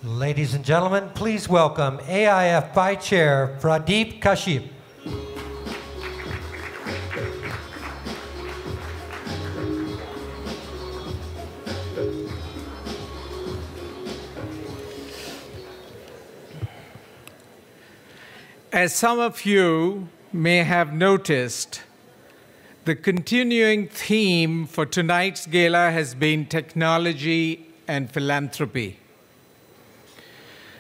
Ladies and gentlemen, please welcome AIF Vice Chair Pradeep Kashyap. As some of you may have noticed, the continuing theme for tonight's gala has been technology and philanthropy.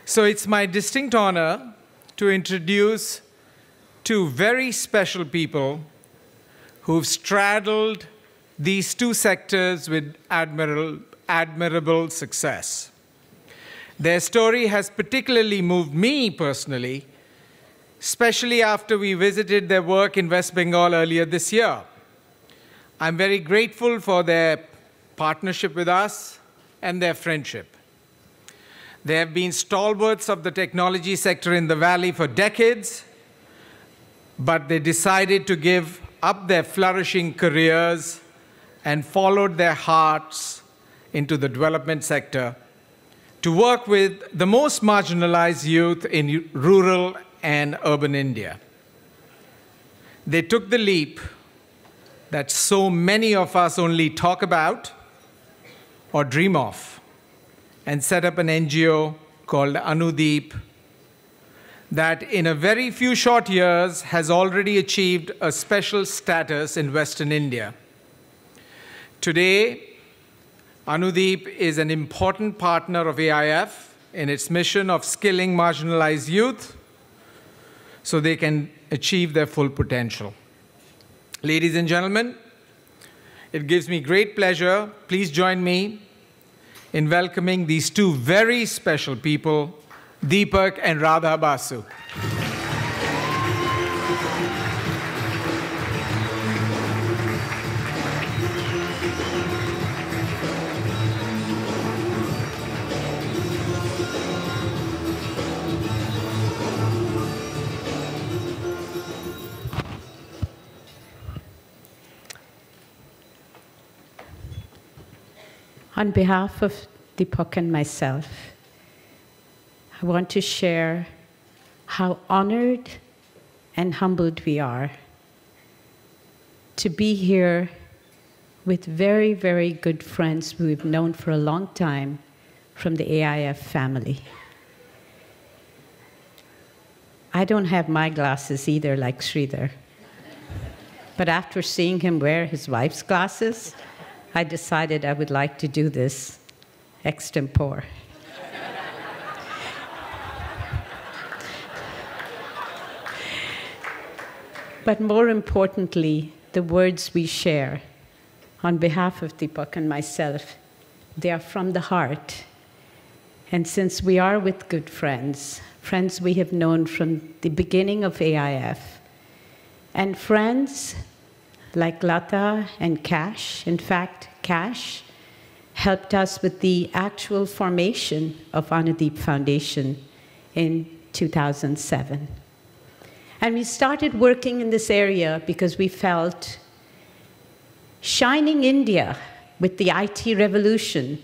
So it's my distinct honor to introduce two very special people who've straddled these two sectors with admirable success. Their story has particularly moved me personally, especially after we visited their work in West Bengal earlier this year. I'm very grateful for their partnership with us and their friendship. They have been stalwarts of the technology sector in the Valley for decades, but they decided to give up their flourishing careers and followed their hearts into the development sector to work with the most marginalized youth in rural and urban India. They took the leap that so many of us only talk about or dream of and set up an NGO called Anudeep that in a very few short years has already achieved a special status in Western India. Today, Anudeep is an important partner of AIF in its mission of skilling marginalized youth so they can achieve their full potential. Ladies and gentlemen, it gives me great pleasure. Please join me in welcoming these two very special people, Dipak and Radha Basu. On behalf of Dipak and myself, I want to share how honored and humbled we are to be here with very, very good friends who we've known for a long time from the AIF family. I don't have my glasses either like Sridhar, but after seeing him wear his wife's glasses, I decided I would like to do this extempore. But more importantly, the words we share on behalf of Dipak and myself, they are from the heart. And since we are with good friends, friends we have known from the beginning of AIF, and friends like Lata and Cash. In fact, Cash helped us with the actual formation of Anudeep Foundation in 2007. And we started working in this area because we felt shining India with the IT revolution,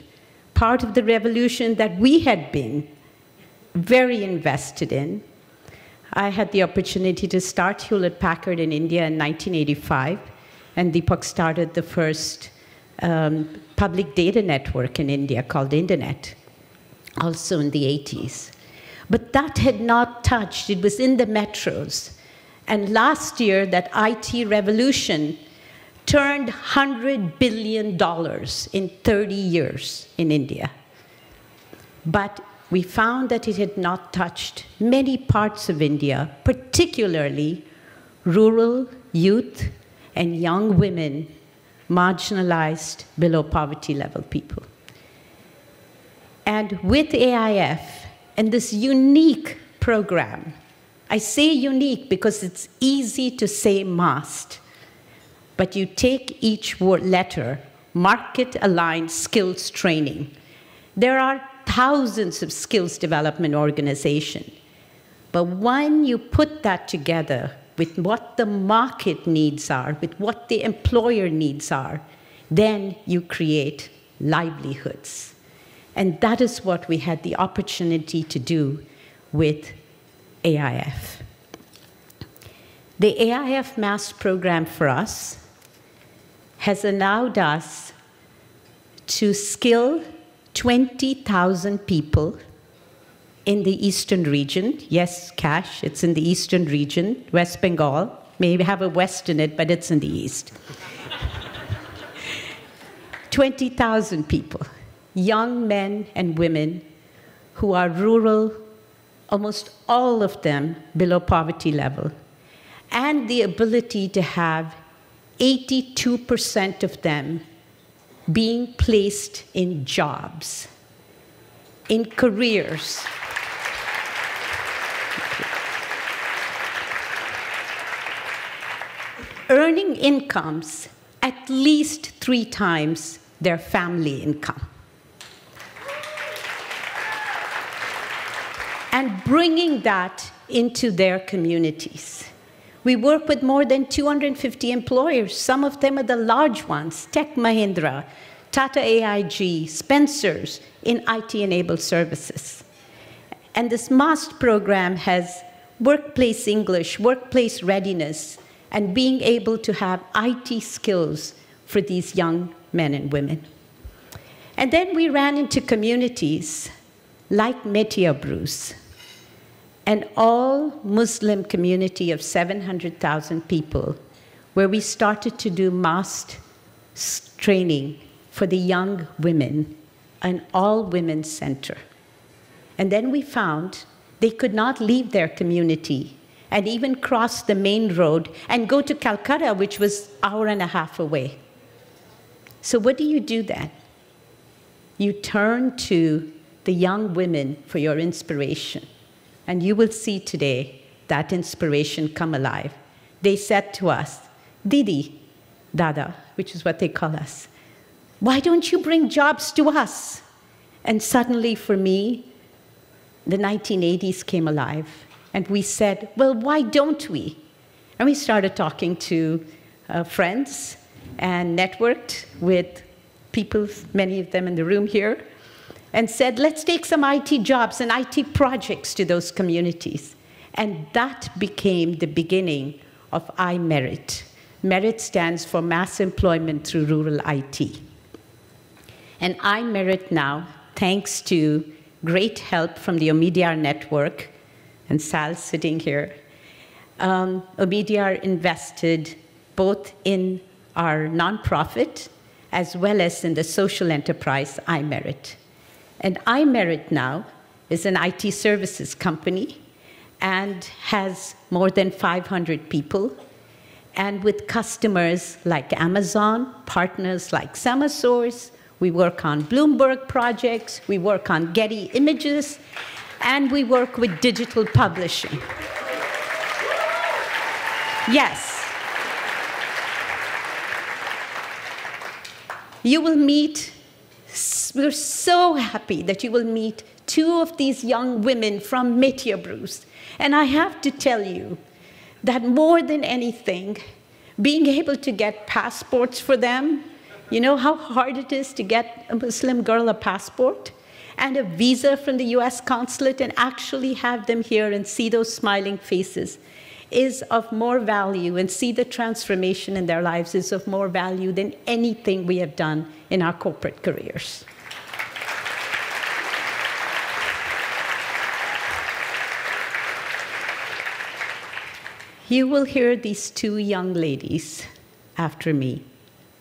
part of the revolution that we had been very invested in. I had the opportunity to start Hewlett-Packard in India in 1985. And Dipak started the first public data network in India called Internet, also in the 80s. But that had not touched, it was in the metros. And last year, that IT revolution turned $100 billion in 30 years in India. But we found that it had not touched many parts of India, particularly rural youth and young women, marginalized below poverty level people. And with AIF and this unique program, I say unique because it's easy to say must, but you take each letter, market-aligned skills training. There are thousands of skills development organizations, but when you put that together with what the market needs are, with what the employer needs are, then you create livelihoods. And that is what we had the opportunity to do with AIF. The AIF MAST program for us has allowed us to skill 20,000 people in the eastern region. Yes, Cash, it's in the eastern region, West Bengal. Maybe have a west in it, but it's in the east. 20,000 people, young men and women who are rural, almost all of them below poverty level, and the ability to have 82% of them being placed in jobs, in careers. Earning incomes at least 3 times their family income. And bringing that into their communities. We work with more than 250 employers. Some of them are the large ones, Tech Mahindra, Tata AIG, Spencer's, in IT-enabled services. And this MAST program has workplace English, workplace readiness, and being able to have IT skills for these young men and women. And then we ran into communities like Metia Bruce, an all-Muslim community of 700,000 people, where we started to do MAST training for the young women, an all-women center. And then we found they could not leave their community and even cross the main road and go to Calcutta, which was an hour and a half away. So what do you do then? You turn to the young women for your inspiration. And you will see today that inspiration come alive. They said to us, Didi, Dada, which is what they call us, why don't you bring jobs to us? And suddenly for me, the 1980s came alive. And we said, well, why don't we? And we started talking to friends and networked with people, many of them in the room here, and said, let's take some IT jobs and IT projects to those communities. And that became the beginning of iMerit. Merit stands for Mass Employment Through Rural IT. And iMerit now, thanks to great help from the Omidyar network, and Sal sitting here, Omidyar invested both in our nonprofit as well as in the social enterprise iMerit. And iMerit now is an IT services company and has more than 500 people. And with customers like Amazon, partners like Samasource, we work on Bloomberg projects, we work on Getty Images, and we work with digital publishing. Yes. You will meet, we're so happy that you will meet 2 of these young women from Metia Bruce. And I have to tell you that more than anything, being able to get passports for them, you know how hard it is to get a Muslim girl a passport? And a visa from the US consulate, and actually have them here and see those smiling faces is of more value, and see the transformation in their lives is of more value than anything we have done in our corporate careers. You will hear these 2 young ladies after me,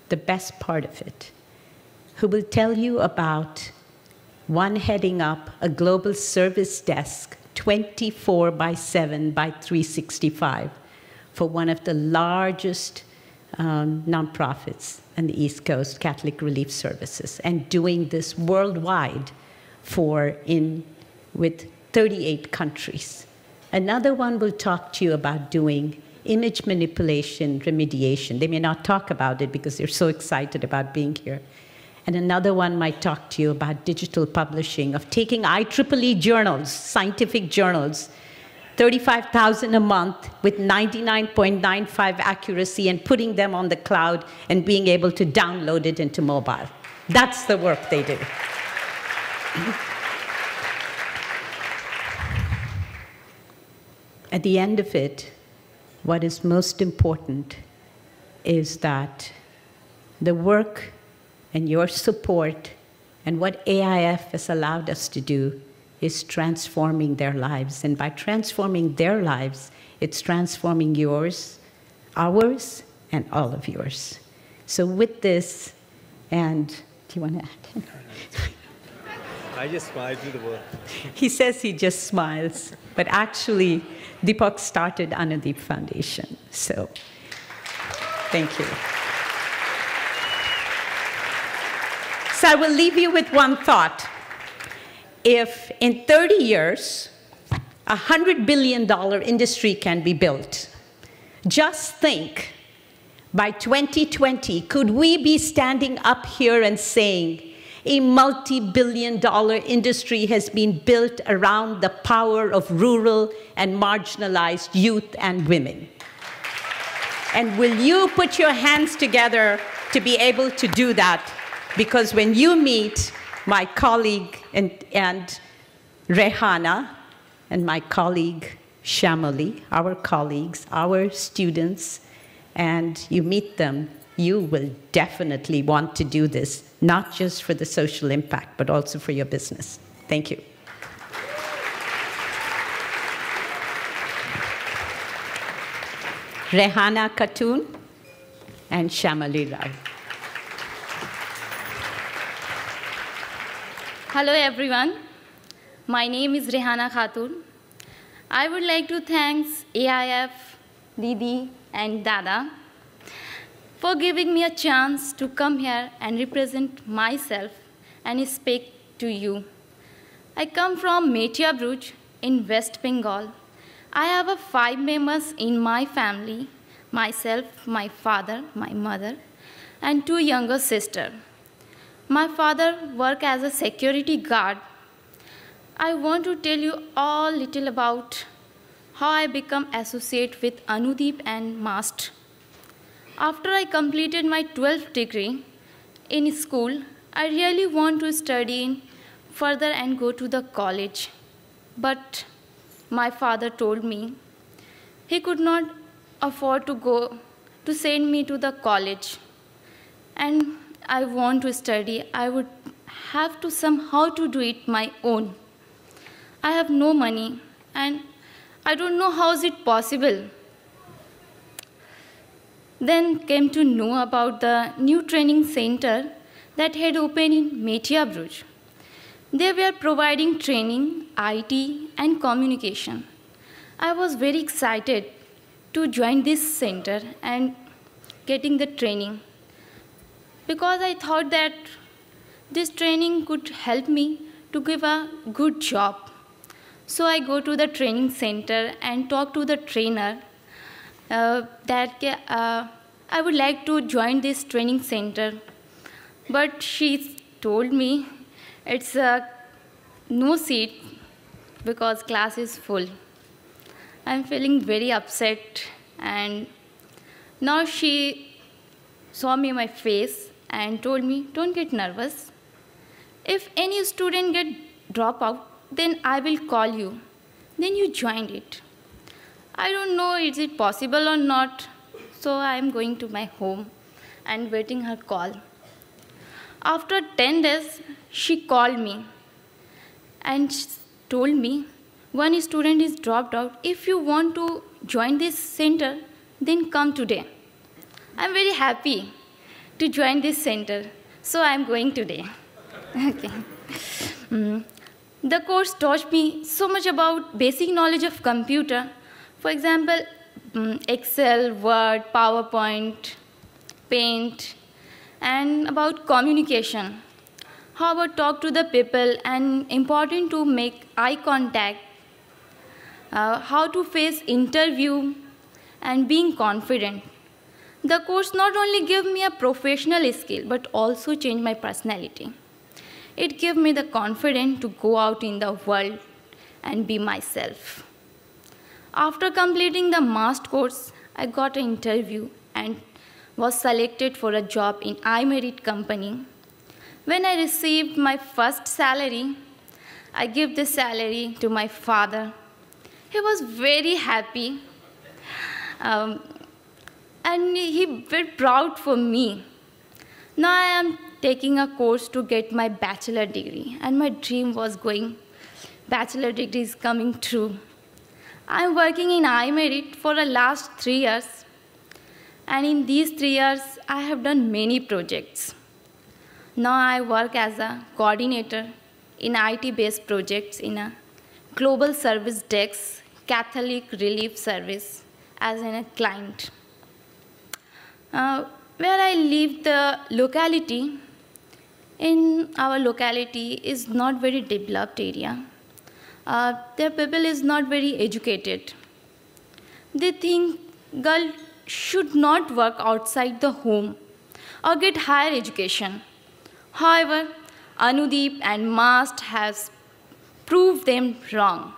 the best part of it, who will tell you about one heading up a global service desk 24/7 by 365 for one of the largest nonprofits on the East Coast, Catholic Relief Services, and doing this worldwide with 38 countries. Another one will talk to you about doing image manipulation remediation. They may not talk about it because they're so excited about being here. And another one might talk to you about digital publishing, of taking IEEE journals, scientific journals, 35,000 a month with 99.95 accuracy, and putting them on the cloud and being able to download it into mobile. That's the work they do. At the end of it, what is most important is that the work and your support and what AIF has allowed us to do is transforming their lives. And by transforming their lives, it's transforming yours, ours, and all of yours. So with this, and do you want to add? I just smile through the world. He says he just smiles, but actually, Dipak started Anudeep Foundation. So, thank you. So I will leave you with one thought. If in 30 years, a $100 billion industry can be built, just think, by 2020, could we be standing up here and saying, a multi-billion-dollar industry has been built around the power of rural and marginalized youth and women? And will you put your hands together to be able to do that? Because when you meet my colleague and Rehana and my colleague Shamali, our colleagues, our students, and you meet them, you will definitely want to do this, not just for the social impact, but also for your business. Thank you. Rehana Khatun and Shamali Rai. Hello everyone, my name is Rehana Khatun. I would like to thank AIF, Didi and Dada for giving me a chance to come here and represent myself and speak to you. I come from Metia Bruj in West Bengal. I have 5 members in my family, myself, my father, my mother, and 2 younger sisters. My father works as a security guard. I want to tell you all little about how I become associate with Anudeep and MAST. After I completed my 12th degree in school, I really want to study further and go to the college. But my father told me he could not afford to send me to the college. And I want to study. I would have to somehow to do it my own. I have no money and I don't know how is it possible. Then came to know about the new training center that had opened in Metia Bruj. They were providing training, IT, and communication. I was very excited to join this center and getting the training because I thought that this training could help me to give a good job. So I go to the training center and talk to the trainer that I would like to join this training center. But she told me it's no seat because class is full. I'm feeling very upset, and now she saw me my face and told me, don't get nervous. If any student get drop out, then I will call you. Then you joined it. I don't know is it possible or not, so I'm going to my home and waiting her call. After 10 days, she called me and told me, one student is dropped out. If you want to join this center, then come today. I'm very happy to join this center, so I'm going today. Okay. The course taught me so much about basic knowledge of computer. For example, Excel, Word, PowerPoint, Paint, and about communication. How about talk to the people and important to make eye contact. How to face interview and being confident. The course not only gave me a professional skill, but also changed my personality. It gave me the confidence to go out in the world and be myself. After completing the master course, I got an interview and was selected for a job in iMerit company. When I received my first salary, I give this salary to my father. He was very happy. And he very proud for me. Now I am taking a course to get my bachelor degree, and my dream was going, bachelor degree is coming true. I am working in iMerit for the last 3 years, and in these 3 years, I have done many projects. Now I work as a coordinator in IT-based projects in a global service desk, Catholic Relief Service, as a client. Where I live, the locality, in our locality is not very developed area. The people is not very educated. They think girl should not work outside the home or get higher education. However, Anudeep and Mast has proved them wrong.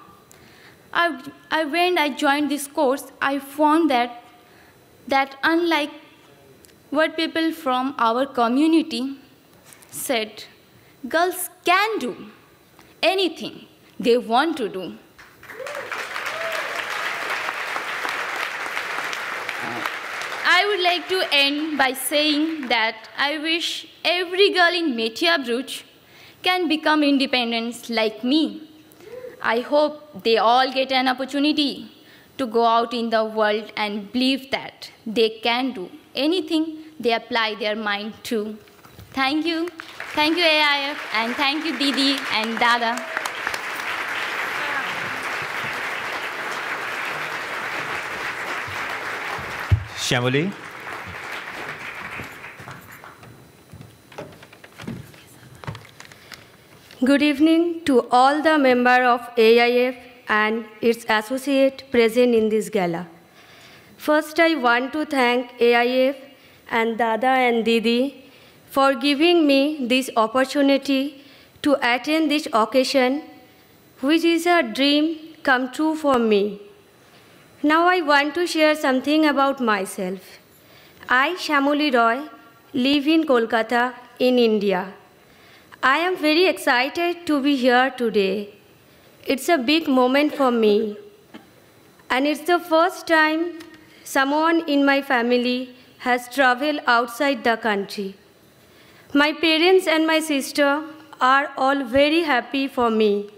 When I joined this course, I found that unlike what people from our community said, girls can do anything they want to do. I would like to end by saying that I wish every girl in Metia Bruch can become independent like me. I hope they all get an opportunity to go out in the world and believe that they can do anything they apply their mind to. Thank you. Thank you, AIF, and thank you, Didi and Dada. Shamoli. Good evening to all the members of AIF and its associate present in this gala. First, I want to thank AIF and Dada and Didi for giving me this opportunity to attend this occasion, which is a dream come true for me. Now I want to share something about myself. I, Shamoli Roy, live in Kolkata in India. I am very excited to be here today. It's a big moment for me. And it's the first time someone in my family has traveled outside the country. My parents and my sister are all very happy for me.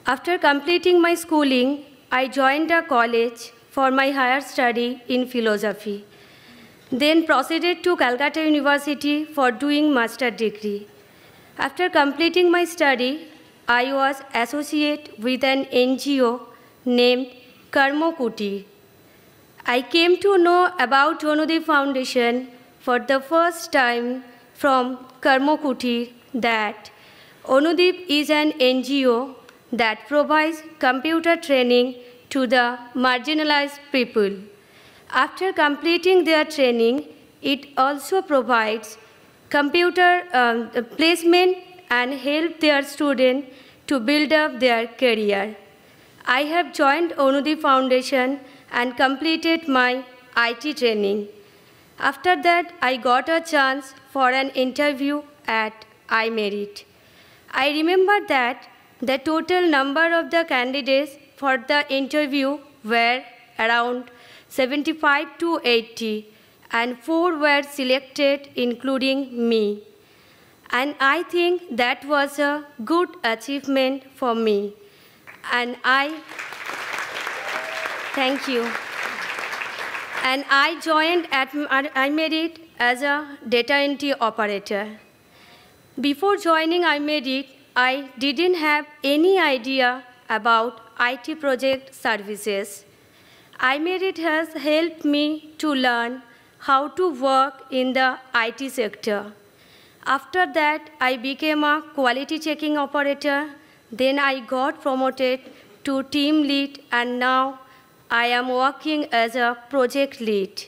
After completing my schooling, I joined a college for my higher study in philosophy, then proceeded to Calcutta University for doing master's degree. After completing my study, I was associated with an NGO named Karmo Kuti. I came to know about Anudeep Foundation for the first time from Karmo Kuti that Anudeep is an NGO that provides computer training to the marginalized people. After completing their training, it also provides computer placement and help their students to build up their career. I have joined Anudeep Foundation and completed my IT training. After that, I got a chance for an interview at iMerit. I remember that the total number of the candidates for the interview were around 75 to 80, and 4 were selected, including me. And I think that was a good achievement for me. And thank you. And I joined at iMerit as a data entry operator. Before joining iMerit, I didn't have any idea about IT project services. iMerit has helped me to learn how to work in the IT sector. After that, I became a quality checking operator. Then I got promoted to team lead, and now I am working as a project lead.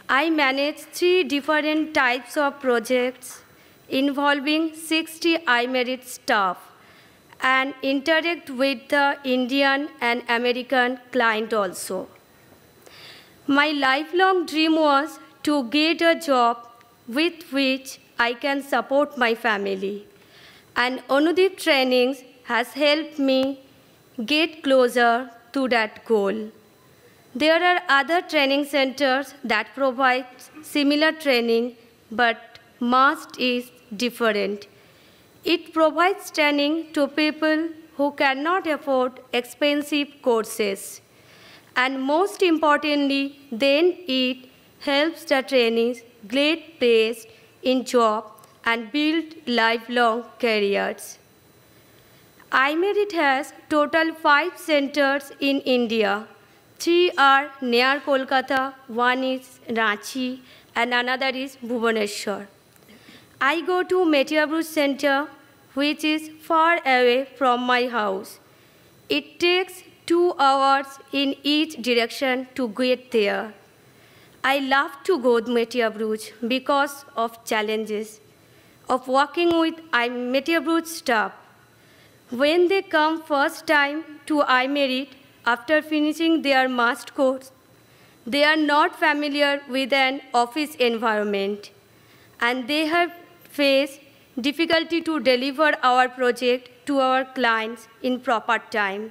I manage 3 different types of projects involving 60 iMerit staff and interact with the Indian and American client also. My lifelong dream was to get a job with which I can support my family. And Anudeep trainings has helped me get closer to that goal. There are other training centers that provide similar training, but MAST is different. It provides training to people who cannot afford expensive courses. And most importantly, then it helps the trainees get placed in job and build lifelong careers. iMerit has total 5 centers in India. 3 are near Kolkata, 1 is Ranchi, and another is Bhubaneswar. I go to Metiabruj Center, which is far away from my house. It takes 2 hours in each direction to get there. I love to go to Metiabruj because of challenges of working with Metiabruj staff. When they come first time to iMerit after finishing their MAST course, they are not familiar with an office environment, and they have faced difficulty to deliver our project to our clients in proper time.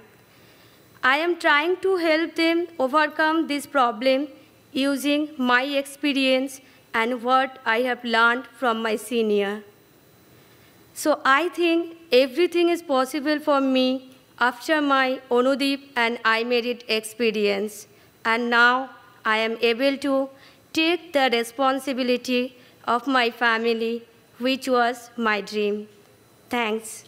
I am trying to help them overcome this problem using my experience and what I have learned from my senior. So I think everything is possible for me after my Anudeep and iMerit experience. And now I am able to take the responsibility of my family, which was my dream. Thanks.